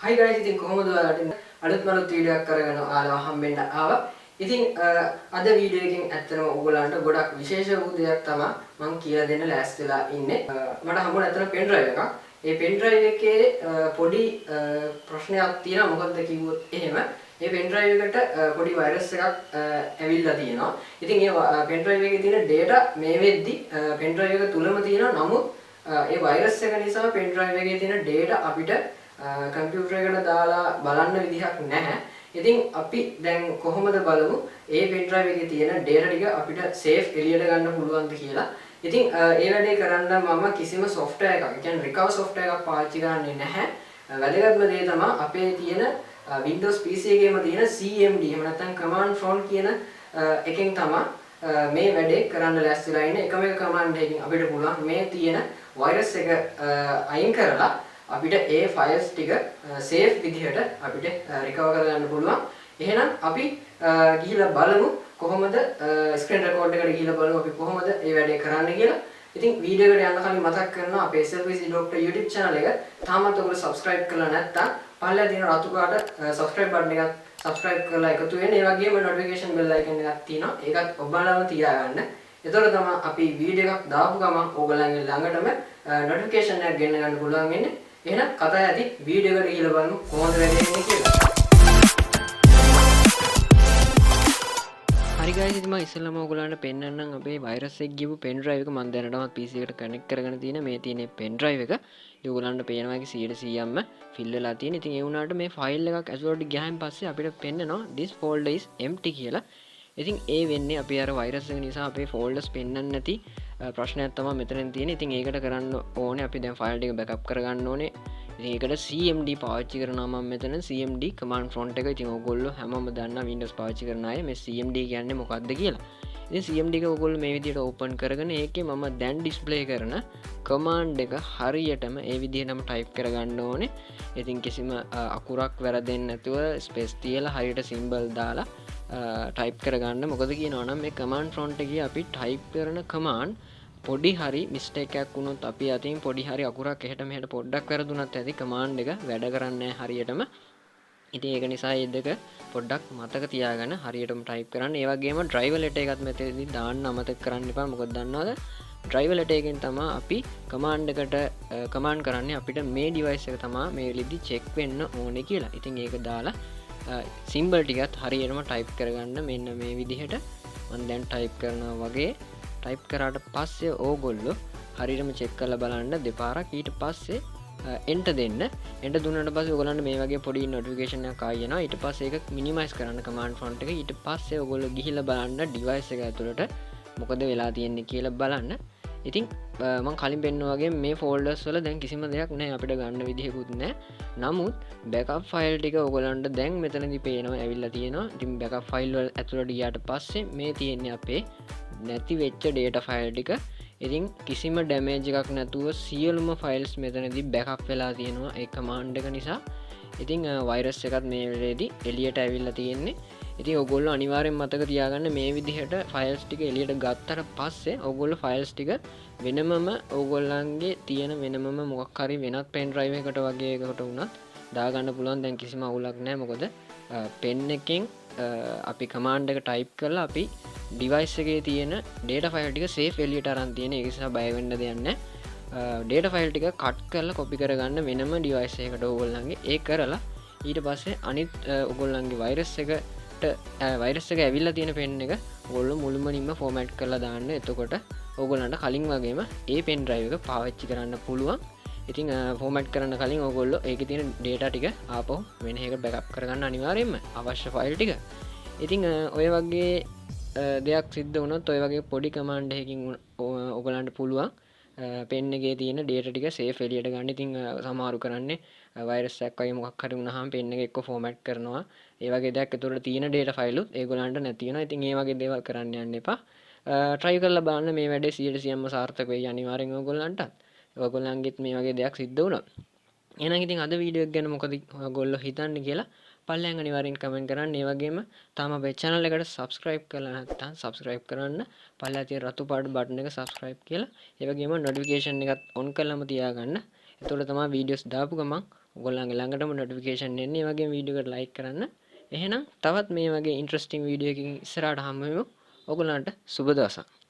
Hi guys, ඉතින් කොහොමද ඔයාලට අලුත් මලුත් වීඩියෝ එකක් කරගෙන ආලා හම්බෙන්න ආවා. ඉතින් අද වීඩියෝ එකෙන් ඇත්තටම ඔයගොල්ලන්ට ගොඩක් විශේෂ වූ දෙයක් තමයි මම කියලා දෙන්න ලෑස්තිලා ඉන්නේ. මට හම්බුණා ඇත්තටම පෙන් ඩ්‍රයිව් එකක්. ඒ පෙන් ඩ්‍රයිව් එකේ පොඩි ප්‍රශ්නයක් තියෙනවා. මොකද්ද කිව්වොත් එහෙම මේ පෙන් ඩ්‍රයිව් එකට පොඩි වෛරස් එකක් ඇවිල්ලා තියෙනවා. ඉතින් මේ පෙන් ඩ්‍රයිව් එකේ තියෙන data මේ වෙද්දි පෙන් ඩ්‍රයිව් එක තුලම තියෙනවා. නමුත් ඒ වෛරස් එක නිසා පෙන් ඩ්‍රයිව් එකේ තියෙන data අපිට කම්පියුටර් එකට දාලා බලන්න විදිහක් නැහැ. ඉතින් අපි දැන් කොහොමද බලමු ඒ පෙන් ඩ්‍රයිව් එකේ තියෙන data ටික අපිට සේෆ් එළියට ගන්න පුළුවන්ද කියලා. ඉතින් ඒ වැඩේ කරන්න මම කිසිම software එකක්, ඒ කියන්නේ recover software එකක් පාවිච්චි කරන්නේ නැහැ. වැදගත්ම දේ තමයි අපේ තියෙන Windows PC එකේම තියෙන CMD එහෙම නැත්නම් command prompt කියන එකෙන් තමයි මේ වැඩේ කරන්න ලෑස්තිලා ඉන්නේ. එකම එක command එකකින් අපිට පුළුවන් මේ තියෙන virus එක අයින් කරලා අපිට ඒ ෆයිල්ස් ටික සේෆ් විදිහට අපිට රිකවර් කරගන්න පුළුවන්. එහෙනම් අපි ගිහිල්ලා බලමු කොහොමද ස්ක්‍රීන් රෙකෝඩ් එකට ගිහිල්ලා බලමු අපි කොහොමද මේ වැඩේ කරන්න කියලා. ඉතින් වීඩියෝ එකට යන්න කලින් මතක් කරනවා අපේ SLPC Doctor YouTube channel එක තාමත් ඔයගොල්ලෝ subscribe කරලා නැත්නම් පල්ලෙහා තියෙන රතු පාට subscribe button එකත් subscribe කරලා එකතු වෙන්න. ඒ වගේම notification bell icon එකක් තියෙනවා. ඒකත් ඔබලම තියාගන්න. එතකොට තමයි අපි වීඩියෝ එකක් දාපු ගමන් ඕගොල්ලන්ගේ ළඟටම notification එකක් ගෙන්න ගන්න පුළුවන් වෙන්නේ. එහෙනම් කතා ඇති වීඩියෝ එකට ගිහලා බලමු කොහොමද වැඩේ වෙන්නේ කියලා. හරි guys, ඉතින් මම ඉස්සෙල්ලාම ඔයගොල්ලන්ට පෙන්නන්නම් අපේ වෛරස් එක ගිහපු පෙන් ඩ්‍රයිව් එක මම දැනටමත් PC එකට කනෙක්ට් කරගෙන තියෙන මේ තියෙන පෙන් ඩ්‍රයිව් එක. ඉතින් ඔයගොල්ලන්ට පේනවා කි 100%ක්ම ෆිල් වෙලා තියෙන. ඉතින් ඒ වුණාට මේ ෆයිල් එකක් ඇතුළට ගියාන් පස්සේ අපිට පෙන්නනවා this folder is empty කියලා. ඉතින් ඒ වෙන්නේ අපි අර වෛරස් එක නිසා අපේ ෆෝල්ඩර්ස් පෙන්වන්නේ නැති ප්‍රශ්නයක් තමයි මෙතනින් තියෙන්නේ. ඉතින් ඒකට කරන්න ඕනේ අපි දැන් ෆයිල් ටික බෑකප් කරගන්න ඕනේ. ඉතින් ඒකට CMD පාවිච්චි කරනවා මම මෙතන CMD command prompt එක. ඉතින් ඕගොල්ලෝ හැමෝම දන්නා Windows පාවිච්චි කරන අය මේ CMD කියන්නේ මොකක්ද කියලා. ඉතින් CMD එක ඕගොල්ලෝ මේ විදිහට ඕපන් කරගෙන ඒකේ මම දැන් ඩිස්ප්ලේ කරන command එක හරියටම ඒ විදිහටම ටයිප් කරගන්න ඕනේ. ඉතින් කිසිම අකුරක් වැරදෙන්නේ නැතුව ස්පේස් තියලා හරියට සිම්බල් දාලා ටයිප් කරගන්න. මොකද කියනවා නම් මේ command prompt එකේ අපි ටයිප් කරන command පොඩි හරි මිස්ටේක් එකක් වුණොත් අපි අතින් පොඩි හරි අකුරක් එහෙට මෙහෙට පොඩ්ඩක් වැරදුනත් ඇති command එක වැඩ කරන්නේ නැහැ හරියටම. ඉතින් ඒක නිසා මේ දෙක පොඩ්ඩක් මතක තියාගන්න හරියටම ටයිප් කරන්න. ඒ වගේම driver letter එකත් මෙතනදී දාන්න අමතක කරන්න එපා. මොකද දන්නවද driver letter එකෙන් තමයි අපි command එකට command කරන්නේ අපිට මේ device එක තමයි මේ වෙලෙදි check වෙන්න ඕනේ කියලා. ඉතින් ඒක දාලා සිම්බල් ටිකත් හරියටම ටයිප් කරගන්න. මෙන්න මේ විදිහට මම දැන් ටයිප් කරනවා වගේ ටයිප් කරාට පස්සේ ඕගොල්ලෝ හරියටම චෙක් කරලා බලන්න දෙපාරක්. ඊට පස්සේ enter දෙන්න. enter දුන්නාට පස්සේ ඔයගොල්ලන්ට මේ වගේ පොඩි notification එකක් ආයි යනවා. ඊට පස්සේ ඒක minimize කරන්න command prompt එක. ඊට පස්සේ ඔයගොල්ලෝ ගිහිල්ලා බලන්න device එක ඇතුළට මොකද වෙලා තියෙන්නේ කියලා බලන්න. ඉතින් මම කලින් පෙන්නුවා වගේ මේ folders වල දැන් කිසිම දෙයක් නැහැ අපිට ගන්න විදිහකුත් නැහැ. නමුත් backup file ටික ඔයගොල්ලන්ට දැන් මෙතනදී පේනවා ඇවිල්ලා තියෙනවා. ඉතින් backup file වල ඇතුළට ගියාට පස්සේ මේ තියෙන්නේ අපේ නැති වෙච්ච data file ටික. ඉතින් කිසිම damage එකක් නැතුව සියලුම files මෙතනදී backup වෙලා තියෙනවා ඒ command එක නිසා. ඉතින් virus එකත් මේ වෙලේදී එළියට ඇවිල්ලා තියෙන්නේ. ඉතින් ඔයගොල්ලෝ අනිවාර්යෙන් මතක තියාගන්න මේ විදිහට files ටික එළියට ගත්තට පස්සේ ඔයගොල්ලෝ files ටික වෙනමම ඔයගොල්ලන්ගේ තියෙන වෙනමම මොකක් හරි වෙනත් pen drive එකකට වගේ එකකට වුණත් දාගන්න පුළුවන්. දැන් කිසිම අවුලක් නැහැ. මොකද pen එකෙන් අපි command එක type කරලා අපි device එකේ තියෙන data file ටික safe එළියට අරන් තියෙන. ඒක නිසා බය වෙන්න දෙයක් නැහැ. data file ටික cut කරලා copy කරගන්න වෙනම device එකකට ඔයගොල්ලන්ගේ ඒ කරලා ඊට පස්සේ අනිත් ඔයගොල්ලන්ගේ virus එක ඇවිල්ලා තියෙන pen එක ඔයගොල්ලෝ මුළුමනින්ම format කරලා දාන්න. එතකොට ඔයගොල්ලන්ට කලින් වගේම ඒ pen drive එක පාවිච්චි කරන්න පුළුවන්. ඉතින් format කරන්න කලින් ඔයගොල්ලෝ ඒකේ තියෙන data ටික ආපහු වෙන එකකට backup කරගන්න අනිවාර්යයෙන්ම අවශ්‍ය file ටික. ඉතින් ඔය වගේ දෙයක් සිද්ධ වුණොත් ඔය වගේ පොඩි command එකකින් ඔයගොල්ලන්ට පුළුවන් pen එකේ තියෙන data ටික safe එළියට ගන්න. ඉතින් සමහරු කරන්නේ virus එකක් වගේ මොකක් හරි වුණාම pen එක එක්ක format කරනවා. ඒ වගේ දෙයක් ඒතකොට තියෙන data file උත් ඒගොල්ලන්ට නැති වෙනවා. ඉතින් ඒ වගේ දේවල් කරන්න යන්න එපා. try කරලා බලන්න මේ වැඩේ 100%ක්ම සාර්ථක වෙයි අනිවාර්යෙන් ඔයගොල්ලන්ට. ඔයගොල්ලන්ගෙත් මේ වගේ දෙයක් සිද්ධ වුණා. එහෙනම් ඉතින් අද වීඩියෝ එක ගැන මොකද ඔයගොල්ලෝ හිතන්නේ කියලා පල්ලෙන් අනිවාර්යෙන් කමෙන්ට් කරන්න. ඒ වගේම තාම අපේ channel එකට subscribe කරලා නැත්නම් subscribe කරන්න. පල්ලෙහා තියෙන රතු පාට button එක subscribe කියලා. ඒ වගේම notification එකත් on කරලාම තියාගන්න. එතකොට තමයි videos දාපු ගමන් ඔයගොල්ලන්ගේ ළඟටම නොටිෆිකේෂන් එන්නේ. මේ වගේ වීඩියෝ එකට ලයික් කරන්න. එහෙනම් තවත් මේ වගේ ඉන්ට්‍රස්ටිං වීඩියෝ එකකින් ඉස්සරහට හමු වෙමු. ඔයගොල්ලන්ට සුබ දවසක්.